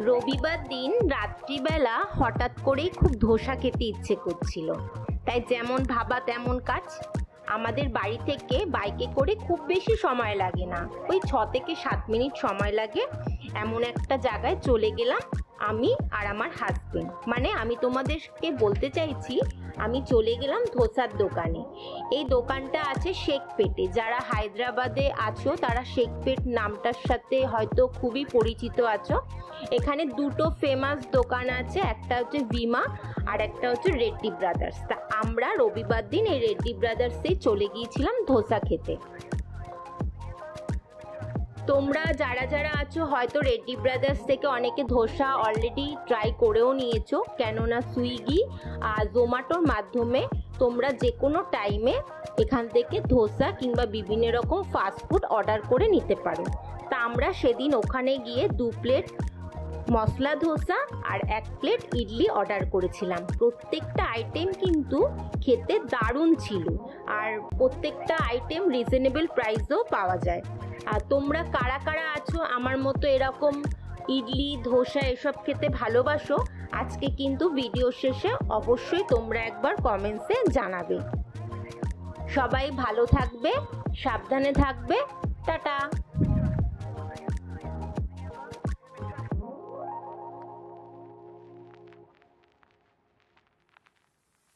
রবিবার দিন রাত্রিবেলা হঠাৎ করেই খুব ধোসা খেতে ইচ্ছে করছিল, তাই যেমন ভাবা তেমন কাজ। আমাদের বাড়ি থেকে বাইকে করে খুব বেশি সময় লাগে না, ওই 6 থেকে 7 মিনিট সময় লাগে। এমন একটা জায়গায় চলে গেলাম আমি আর আমার হাজবেন্ড, মানে আমি তোমাদেরকে বলতে চাইছি আমি চলে গেলাম ধোসার দোকানে। এই দোকানটা আছে শেখপেটে। যারা হায়দ্রাবাদে আছো তারা শেখপেট নামটার সাথে হয়তো খুবই পরিচিত আছো। এখানে দুটো ফেমাস দোকান আছে, একটা হচ্ছে ভিমা আর একটা হচ্ছে রেড্ডি ব্রাদার্স। তা আমরা রবিবার দিন এই রেড্ডি ব্রাদার্সে চলে গিয়েছিলাম ধোসা খেতে। তোমরা যারা যারা আছো হয়তো রেড্ডি ব্রাদার্স থেকে অনেকে ধোসা অলরেডি ট্রাই করেও নিয়েছো, কেননা সুইগি আর জোম্যাটোর মাধ্যমে তোমরা যে কোনো টাইমে এখান থেকে ধোসা কিংবা বিভিন্ন রকম ফাস্টফুড অর্ডার করে নিতে পারো। তা আমরা সেদিন ওখানে গিয়ে 2 প্লেট মশলা ধোসা আর 1 প্লেট ইডলি অর্ডার করেছিলাম। প্রত্যেকটা আইটেম কিন্তু খেতে দারুণ ছিল, আর প্রত্যেকটা আইটেম রিজনেবল প্রাইসেও পাওয়া যায়। আর তোমরা কারা কারা আছো আমার মতো এরকম ইডলি ধোসা এসব খেতে ভালোবাসো, আজকে কিন্তু ভিডিও শেষে অবশ্যই তোমরা একবার কমেন্টসে জানাবে। সবাই ভালো থাকবে, সাবধানে থাকবে, টাটা।